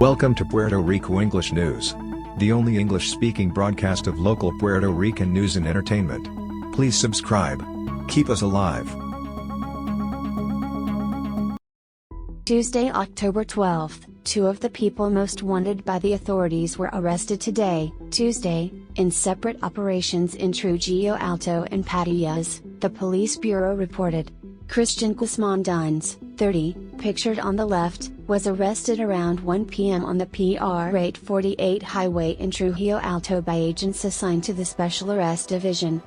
Welcome to Puerto Rico English News, the only English-speaking broadcast of local Puerto Rican news and entertainment. Please subscribe. Keep us alive. Tuesday, October 12th, two of the people most wanted by the authorities were arrested today, Tuesday, in separate operations in Trujillo Alto and Patillas, the police bureau reported. Christian Guzman Duns, 30, pictured on the left, was arrested around 1 p.m. on the PR 848 highway in Trujillo Alto by agents assigned to the Special Arrest Division.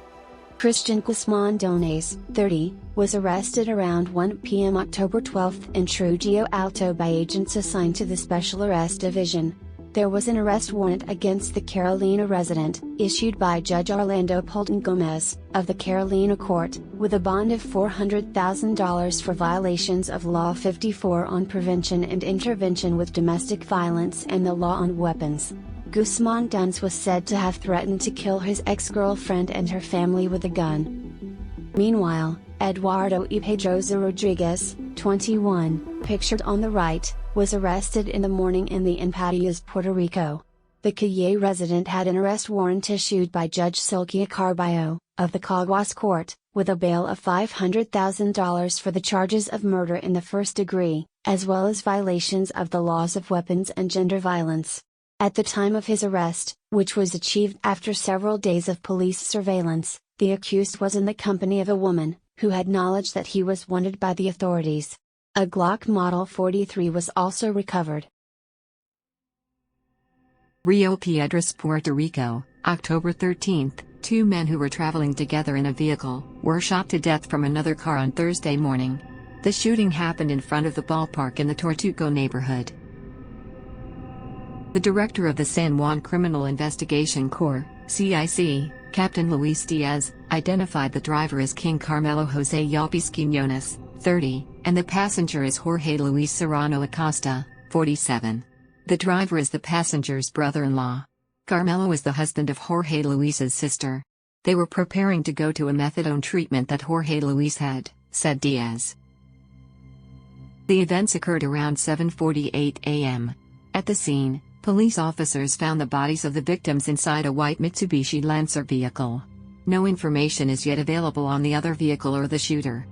Christian Guzman Duns, 30, was arrested around 1 p.m. October 12 in Trujillo Alto by agents assigned to the Special Arrest Division. There was an arrest warrant against the Carolina resident, issued by Judge Orlando Polton Gomez, of the Carolina Court, with a bond of $400,000 for violations of Law 54 on prevention and intervention with domestic violence and the law on weapons. Guzman Duns was said to have threatened to kill his ex-girlfriend and her family with a gun. Meanwhile, Eduardo Y. Pedroza Rodriguez, 21, pictured on the right, was arrested in the morning in Patillas, Puerto Rico. The Calle resident had an arrest warrant issued by Judge Silvia Carballo, of the Caguas Court, with a bail of $500,000 for the charges of murder in the first degree, as well as violations of the laws of weapons and gender violence. At the time of his arrest, which was achieved after several days of police surveillance, the accused was in the company of a woman, who had knowledge that he was wanted by the authorities. A Glock Model 43 was also recovered. Rio Piedras, Puerto Rico, October 13, two men who were traveling together in a vehicle were shot to death from another car on Thursday morning. The shooting happened in front of the ballpark in the Tortuco neighborhood. The director of the San Juan Criminal Investigation Corps, CIC, Captain Luis Diaz, identified the driver as King Carmelo Jose Yalpis Quiñones, 30, and the passenger is Jorge Luis Serrano Acosta, 47. The driver is the passenger's brother-in-law. Carmelo is the husband of Jorge Luis's sister. They were preparing to go to a methadone treatment that Jorge Luis had, said Diaz. The events occurred around 7:48 a.m. At the scene, police officers found the bodies of the victims inside a white Mitsubishi Lancer vehicle. No information is yet available on the other vehicle or the shooter.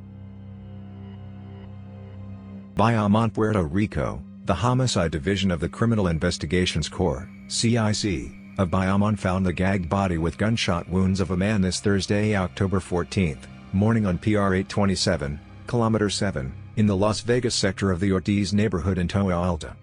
Bayamon, Puerto Rico, the Homicide Division of the Criminal Investigations Corps, CIC, of Bayamon found the gagged body with gunshot wounds of a man this Thursday, October 14, morning on PR 827, Kilometer 7, in the Las Vegas sector of the Ortiz neighborhood in Toa Alta.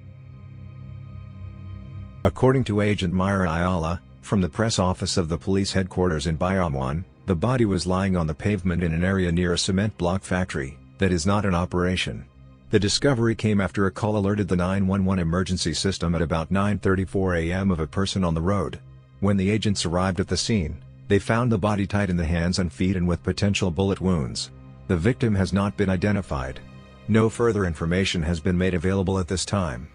According to Agent Myra Ayala, from the press office of the police headquarters in Bayamon, the body was lying on the pavement in an area near a cement block factory that is not in operation. The discovery came after a call alerted the 911 emergency system at about 9:34 a.m. of a person on the road. When the agents arrived at the scene, they found the body tied in the hands and feet and with potential bullet wounds. The victim has not been identified. No further information has been made available at this time.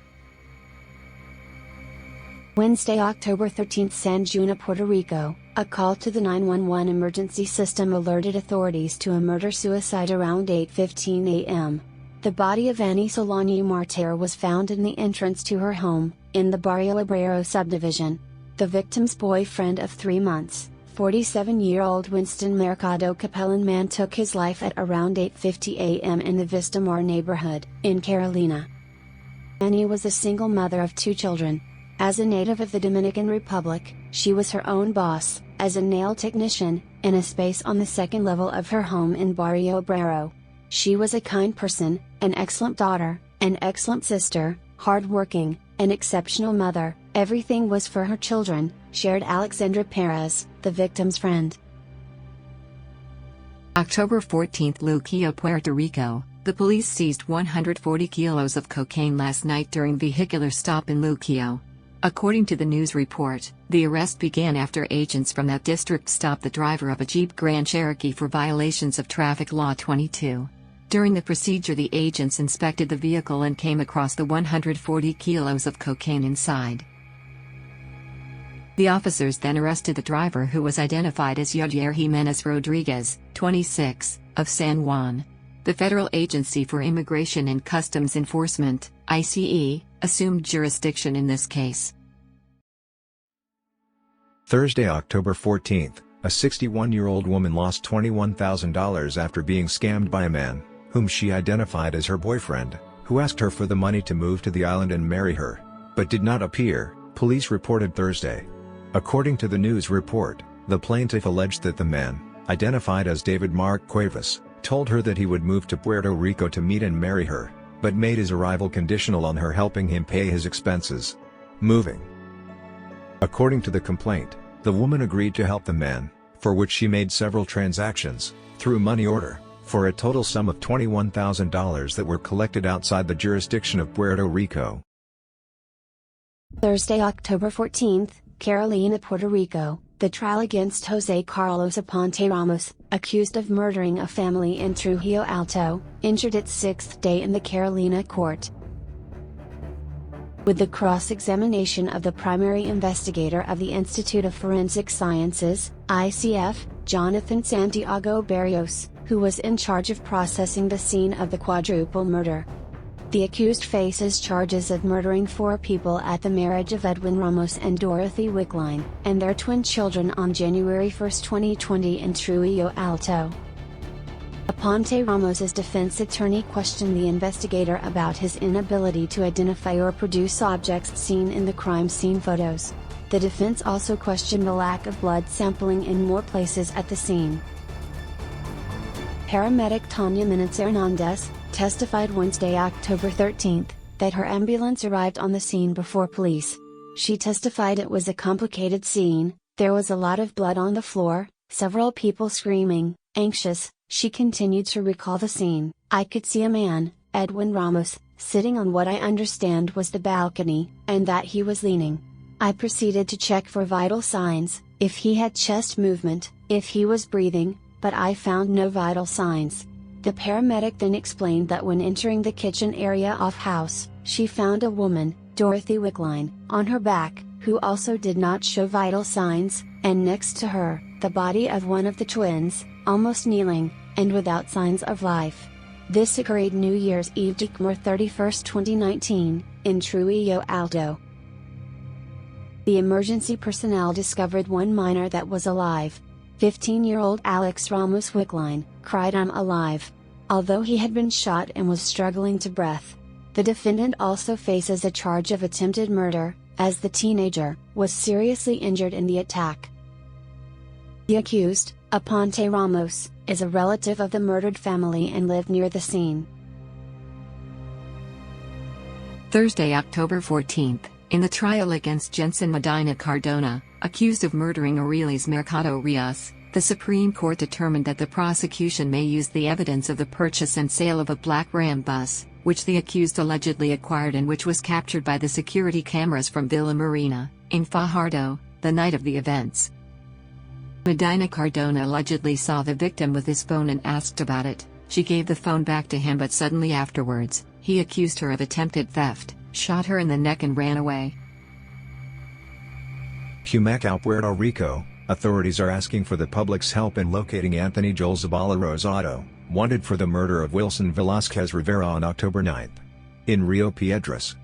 Wednesday, October 13th, San Juan, Puerto Rico, a call to the 911 emergency system alerted authorities to a murder-suicide around 8:15 a.m. The body of Annie Solani Martir was found in the entrance to her home, in the Barrio Obrero subdivision. The victim's boyfriend of 3 months, 47-year-old Winston Mercado Capellan man took his life at around 8:50 a.m. in the Vista Mar neighborhood, in Carolina. Annie was a single mother of 2 children. As a native of the Dominican Republic, she was her own boss, as a nail technician, in a space on the second level of her home in Barrio Obrero. She was a kind person, an excellent daughter, an excellent sister, hard-working, an exceptional mother, everything was for her children, shared Alexandra Perez, the victim's friend. October 14, Luquillo, Puerto Rico, the police seized 140 kilos of cocaine last night during vehicular stop in Luquillo. According to the news report, the arrest began after agents from that district stopped the driver of a Jeep Grand Cherokee for violations of Traffic Law 22. During the procedure, the agents inspected the vehicle and came across the 140 kilos of cocaine inside. The officers then arrested the driver, who was identified as Yadier Jimenez Rodriguez, 26, of San Juan. The Federal Agency for Immigration and Customs Enforcement, ICE, assumed jurisdiction in this case. Thursday, October 14th, a 61-year-old woman lost $21,000 after being scammed by a man, whom she identified as her boyfriend, who asked her for the money to move to the island and marry her, but did not appear, police reported Thursday. According to the news report, the plaintiff alleged that the man, identified as David Mark Cuevas, told her that he would move to Puerto Rico to meet and marry her, but made his arrival conditional on her helping him pay his expenses. Moving. According to the complaint, the woman agreed to help the man, for which she made several transactions, through money order, for a total sum of $21,000 that were collected outside the jurisdiction of Puerto Rico. Thursday, October 14th, Carolina, Puerto Rico, the trial against Jose Carlos Aponte Ramos, accused of murdering a family in Trujillo Alto, entered its sixth day in the Carolina court. With the cross-examination of the primary investigator of the Institute of Forensic Sciences, ICF, Jonathan Santiago Barrios, who was in charge of processing the scene of the Quadruple murder. The accused faces charges of murdering 4 people at the marriage of Edwin Ramos and Dorothy Wickline, and their twin children on January 1, 2020 in Trujillo Alto. Aponte Ramos's defense attorney questioned the investigator about his inability to identify or produce objects seen in the crime scene photos. The defense also questioned the lack of blood sampling in more places at the scene. Paramedic Tanya Minitz Hernandez testified Wednesday, October 13th, that her ambulance arrived on the scene before police. She testified it was a complicated scene, there was a lot of blood on the floor, several people screaming, anxious. She continued to recall the scene. I could see a man, Edwin Ramos, sitting on what I understand was the balcony, and that he was leaning. I proceeded to check for vital signs, if he had chest movement, if he was breathing, but I found no vital signs. The paramedic then explained that when entering the kitchen area off house, she found a woman, Dorothy Wickline, on her back, who also did not show vital signs, and next to her, the body of one of the twins, almost kneeling, and without signs of life. This occurred New Year's Eve, December 31, 2019, in Trujillo Alto. The emergency personnel discovered one minor that was alive. 15-year-old Alex Ramos Wickline cried, "I'm alive," although he had been shot and was struggling to breath. The defendant also faces a charge of attempted murder, as the teenager was seriously injured in the attack. The accused, Aponte Ramos, is a relative of the murdered family and lived near the scene. Thursday, October 14th, in the trial against Jensen Medina Cardona, accused of murdering Aurelius Mercado Rios, the Supreme Court determined that the prosecution may use the evidence of the purchase and sale of a black Ram bus, which the accused allegedly acquired and which was captured by the security cameras from Villa Marina, in Fajardo, the night of the events. Medina Cardona allegedly saw the victim with his phone and asked about it. She gave the phone back to him, but suddenly afterwards, he accused her of attempted theft, shot her in the neck and ran away. Humacao, Puerto Rico, authorities are asking for the public's help in locating Anthony Joel Zabala Rosado, wanted for the murder of Wilson Velazquez Rivera on October 9. In Rio Piedras.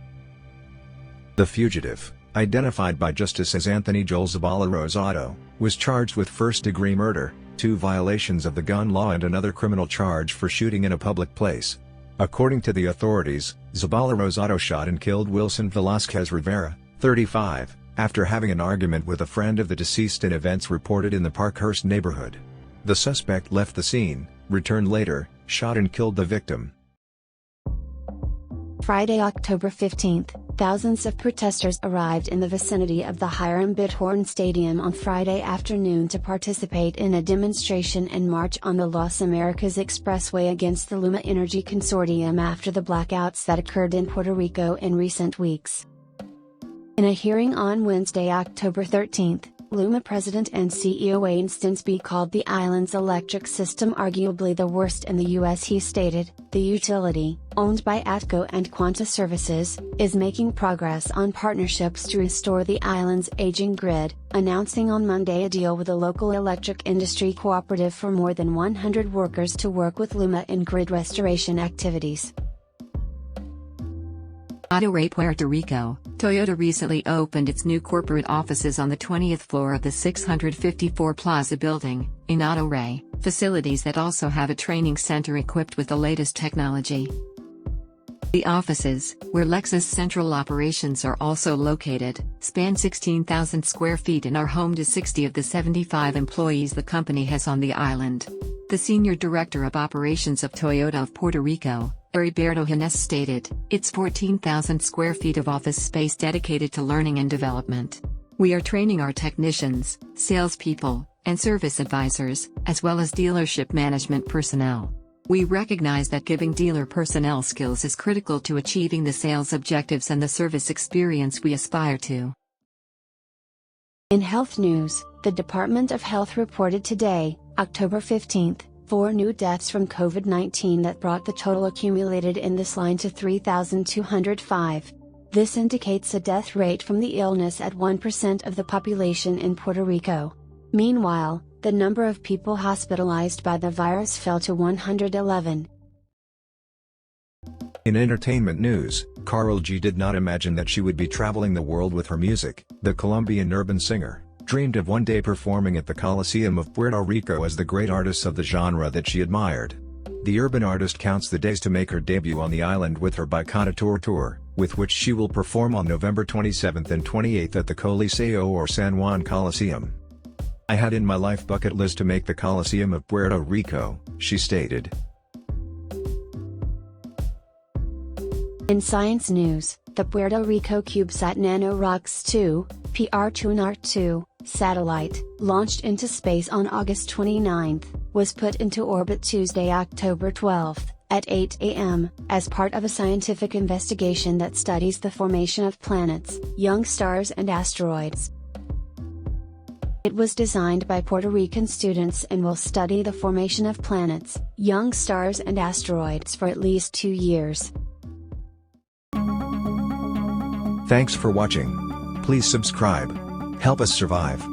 The fugitive, identified by justice as Anthony Joel Zabala Rosado, was charged with first-degree murder, 2 violations of the gun law and another criminal charge for shooting in a public place. According to the authorities, Zabala Rosado shot and killed Wilson Velazquez Rivera, 35, after having an argument with a friend of the deceased in events reported in the Parkhurst neighborhood. The suspect left the scene, returned later, shot and killed the victim. Friday, October 15th, thousands of protesters arrived in the vicinity of the Hiram Bithorn Stadium on Friday afternoon to participate in a demonstration and march on the Las Americas Expressway against the LUMA Energy Consortium after the blackouts that occurred in Puerto Rico in recent weeks. In a hearing on Wednesday, October 13th, LUMA President and CEO Wayne Stinsby called the island's electric system arguably the worst in the U.S. He stated, "The utility, owned by ATCO and Quanta Services, is making progress on partnerships to restore the island's aging grid, announcing on Monday a deal with a local electric industry cooperative for more than 100 workers to work with LUMA in grid restoration activities." Rio, Puerto Rico. Toyota recently opened its new corporate offices on the 20th floor of the 654 Plaza building, in Rio, facilities that also have a training center equipped with the latest technology. The offices, where Lexus central operations are also located, span 16,000 square feet and are home to 60 of the 75 employees the company has on the island. The Senior Director of Operations of Toyota of Puerto Rico, Heriberto Hines, stated, "It's 14,000 square feet of office space dedicated to learning and development. We are training our technicians, salespeople, and service advisors, as well as dealership management personnel. We recognize that giving dealer personnel skills is critical to achieving the sales objectives and the service experience we aspire to." In health news, the Department of Health reported today, October 15th, 4 new deaths from COVID-19 that brought the total accumulated in this line to 3,205. This indicates a death rate from the illness at 1% of the population in Puerto Rico. Meanwhile, the number of people hospitalized by the virus fell to 111. In entertainment news, Karol G did not imagine that she would be traveling the world with her music. The Colombian urban singer dreamed of one day performing at the Coliseum of Puerto Rico as the great artists of the genre that she admired. The urban artist counts the days to make her debut on the island with her Bicanatur tour, with which she will perform on November 27th and 28th at the Coliseo or San Juan Coliseum. "I had in my life bucket list to make the Coliseum of Puerto Rico," she stated. In science news, the Puerto Rico CubeSat NanoRocks 2, PR2NAR2, satellite, launched into space on August 29, was put into orbit Tuesday, October 12, at 8 a.m., as part of a scientific investigation that studies the formation of planets, young stars and asteroids. It was designed by Puerto Rican students and will study the formation of planets, young stars and asteroids for at least 2 years. Thanks for watching. Please subscribe. Help us survive.